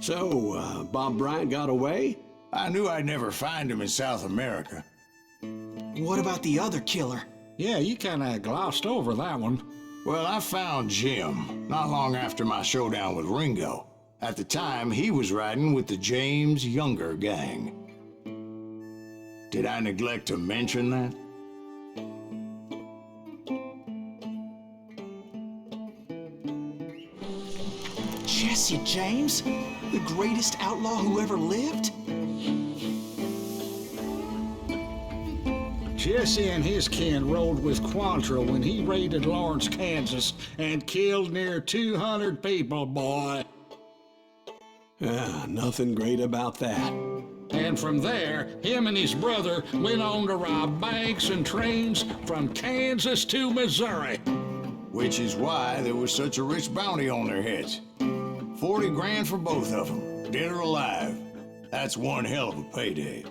So, Bob Bryant got away? I knew I'd never find him in South America. What about the other killer? Yeah, you kinda glossed over that one. Well, I found Jim not long after my showdown with Ringo. At the time, he was riding with the James Younger gang. Did I neglect to mention that? Jesse James? The greatest outlaw who ever lived? Jesse and his kin rode with Quantrill when he raided Lawrence, Kansas, and killed near 200 people, boy. Yeah, nothing great about that. And from there, him and his brother went on to rob banks and trains from Kansas to Missouri. Which is why there was such a rich bounty on their heads. 40 grand for both of them, dead or alive. That's one hell of a payday.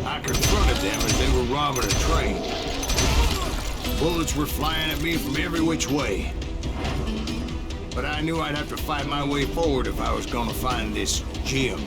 I confronted them as they were robbing a train. Bullets were flying at me from every which way. But I knew I'd have to fight my way forward if I was gonna find this Jim.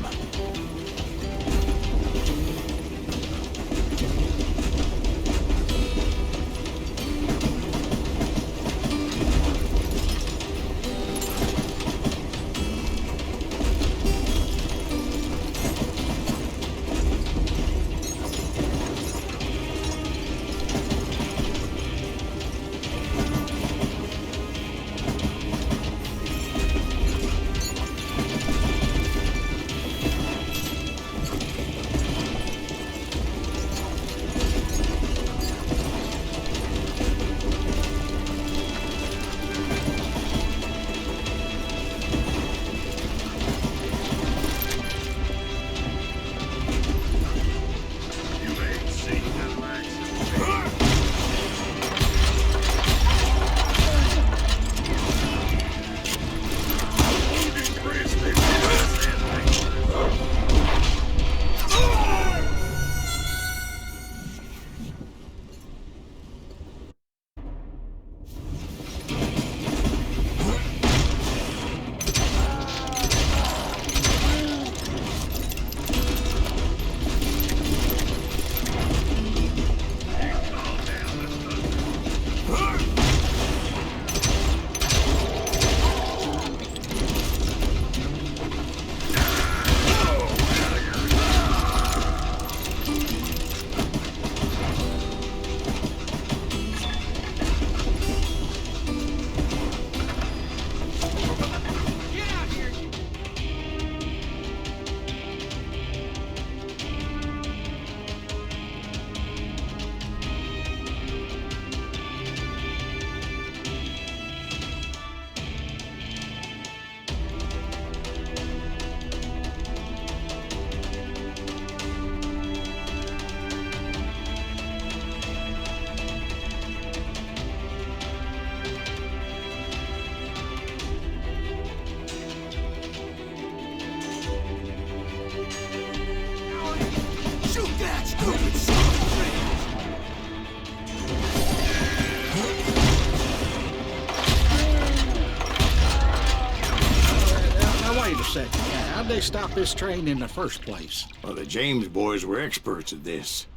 Wait a second. How'd they stop this train in the first place? Well, the James boys were experts at this.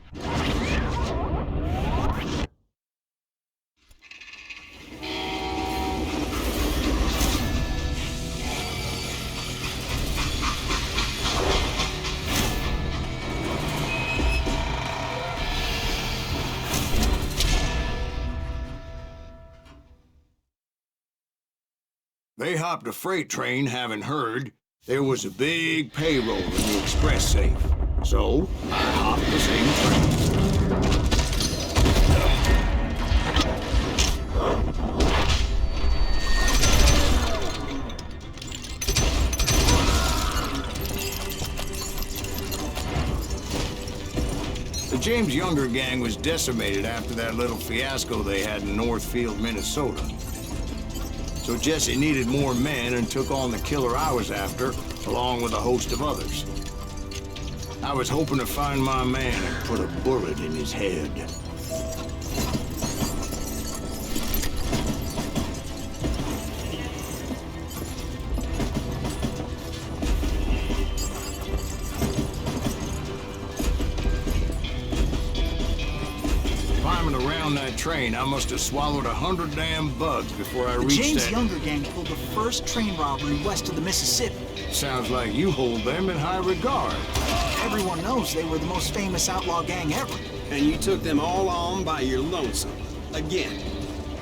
They hopped a freight train having heard there was a big payroll in the express safe. So, I hopped the same train. The James Younger gang was decimated after that little fiasco they had in Northfield, Minnesota. So Jesse needed more men and took on the killer I was after, along with a host of others. I was hoping to find my man and put a bullet in his head. Climbing around that train, I must have swallowed 100 damn bugs before I The reached James that... Younger gang pulled the first train robbery west of the Mississippi. Sounds like you hold them in high regard. Everyone knows they were the most famous outlaw gang ever. And you took them all on by your lonesome. Again.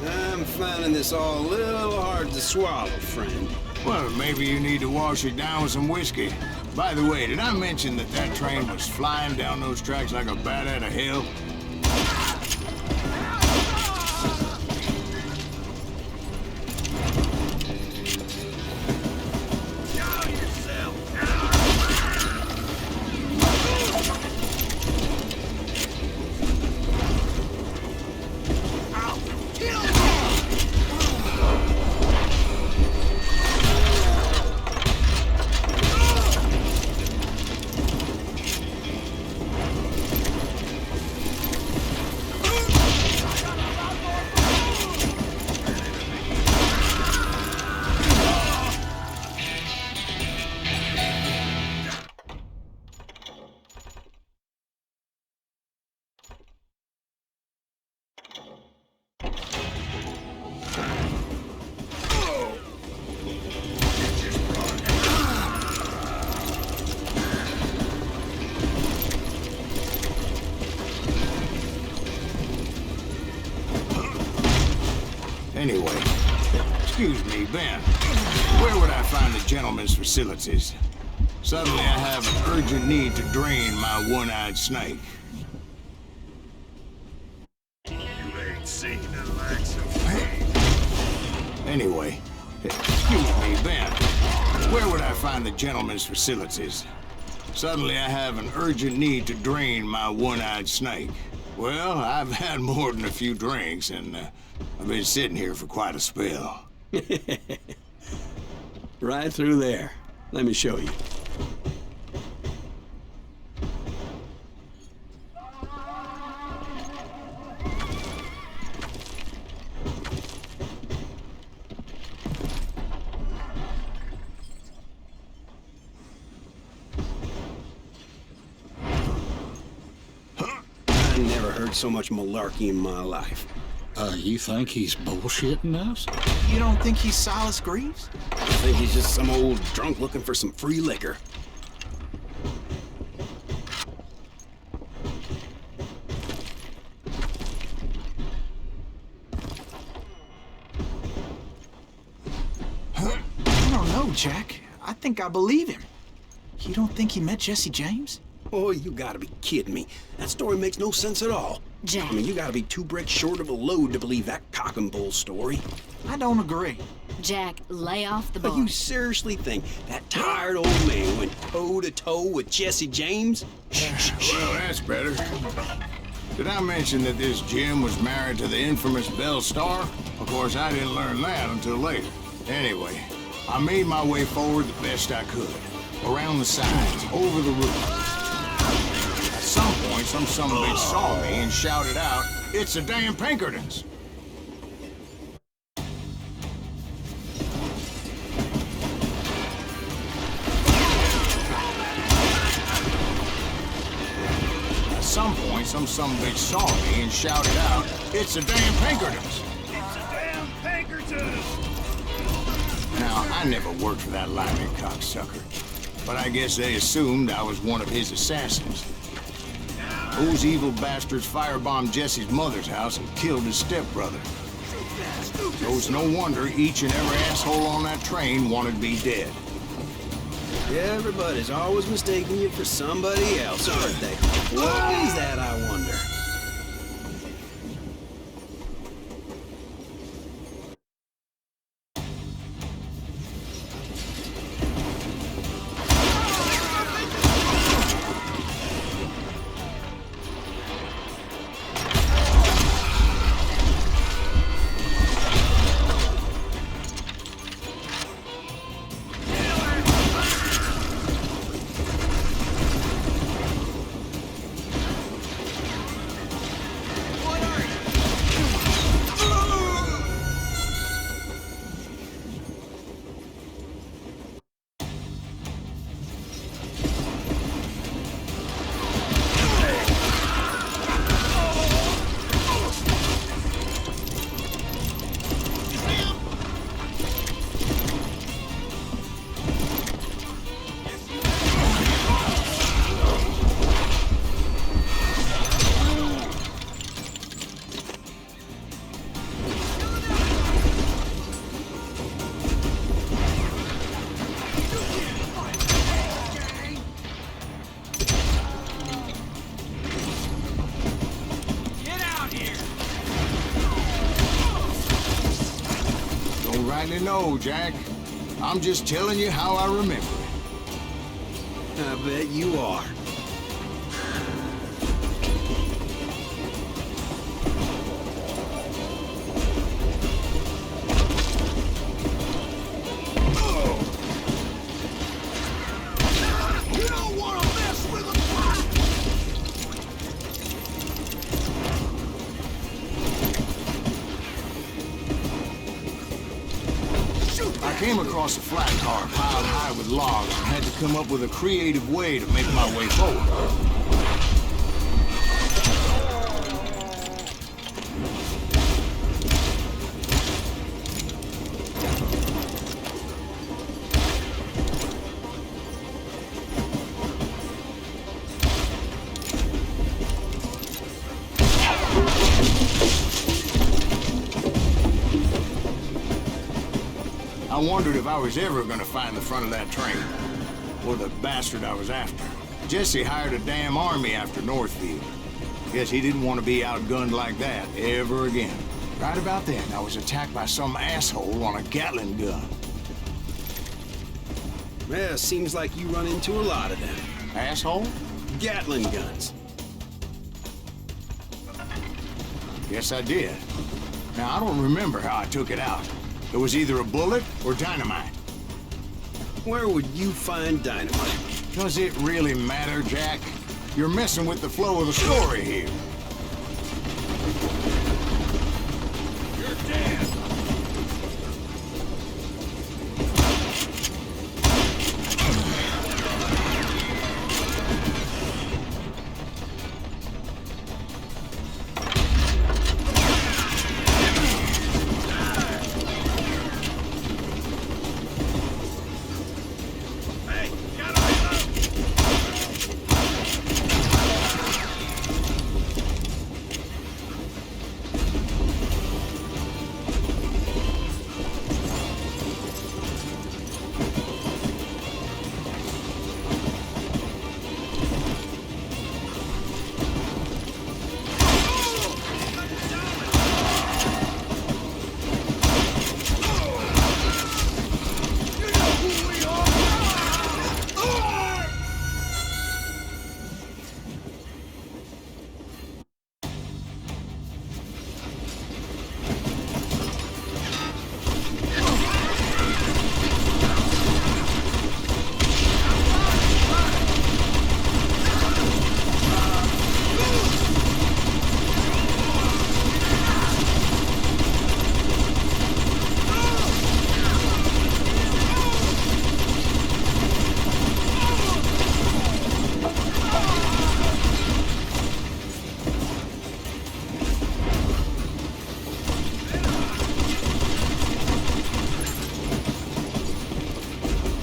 I'm finding this all a little hard to swallow, friend. Well, maybe you need to wash it down with some whiskey. By the way, did I mention that that train was flying down those tracks like a bat out of hell? Anyway, excuse me, Ben. Where would I find the gentleman's facilities? Suddenly I have an urgent need to drain my one-eyed snake. You ain't seen the likes of me. Anyway, excuse me, Ben. Where would I find the gentleman's facilities? Suddenly I have an urgent need to drain my one-eyed snake. Well, I've had more than a few drinks, and I've been sitting here for quite a spell. Right through there. Let me show you. I never heard so much malarkey in my life. You think he's bullshitting us? You don't think he's Silas Greaves? I think he's just some old drunk looking for some free liquor. I don't know, Jack. I think I believe him. You don't think he met Jesse James? Oh, you gotta be kidding me. That story makes no sense at all. Jack. I mean, you gotta be 2 bricks short of a load to believe that cock and bull story. I don't agree. Jack, lay off the But bar. you seriously think that tired old man went toe-to-toe with Jesse James? Well, that's better. Did I mention that this Jim was married to the infamous Belle Starr? Of course, I didn't learn that until later. Anyway, I made my way forward the best I could. Around the sides, over the roof. At some point, some bitch saw me and shouted out, "It's the damn Pinkertons!" At some point, some bitch saw me and shouted out, "It's the damn Pinkertons!" It's a damn Pinkerton! Now, I never worked for that lyman cocksucker, but I guess they assumed I was one of his assassins. Those evil bastards firebombed Jesse's mother's house and killed his stepbrother. So it's no wonder each and every asshole on that train wanted me dead. Everybody's always mistaking you for somebody else, aren't they? What is that, I wonder? Kindly no, Jack. I'm just telling you how I remember it. I bet you are. You don't want to mess with a fly! I came across a flat car piled high with logs and had to come up with a creative way to make my way forward. I wondered if I was ever gonna find the front of that train, or the bastard I was after. Jesse hired a damn army after Northfield. Guess he didn't want to be outgunned like that ever again. Right about then, I was attacked by some asshole on a Gatling gun. Yeah, seems like you run into a lot of them. Asshole? Gatling guns. Yes, I did. Now, I don't remember how I took it out. It was either a bullet or dynamite. Where would you find dynamite? Does it really matter, Jack? You're messing with the flow of the story here. You're dead! Hey, gotta reload!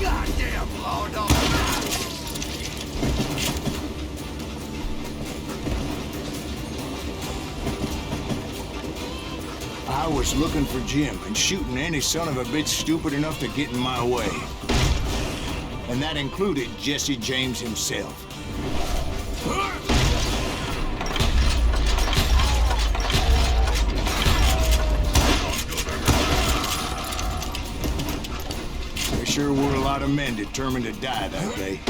Goddamn law dog! I was looking for Jim and shooting any son of a bitch stupid enough to get in my way. And that included Jesse James himself. There sure were a lot of men determined to die that day.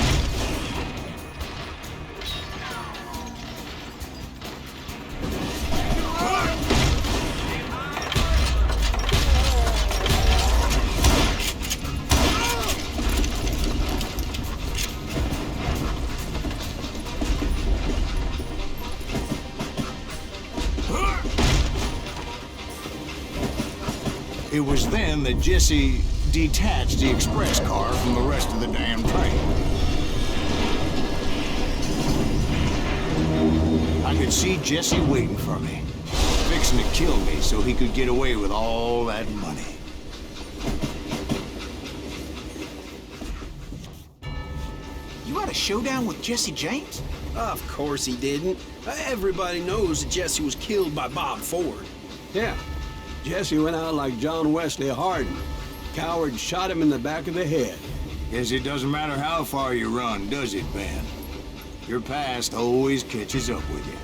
It was then that Jesse detached the express car from the rest of the damn train. I could see Jesse waiting for me, fixing to kill me so he could get away with all that money. You had a showdown with Jesse James? Of course he didn't. Everybody knows that Jesse was killed by Bob Ford. Yeah, Jesse went out like John Wesley Hardin. Coward shot him in the back of the head. Guess it doesn't matter how far you run, does it, Ben? Your past always catches up with you.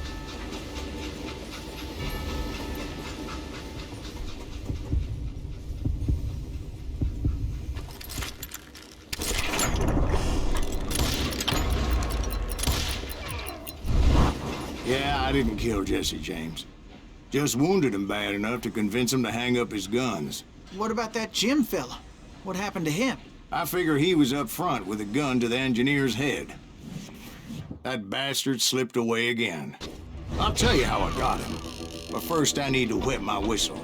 I didn't kill Jesse James. Just wounded him bad enough to convince him to hang up his guns. What about that Jim fella? What happened to him? I figure he was up front with a gun to the engineer's head. That bastard slipped away again. I'll tell you how I got him. But first I need to wet my whistle.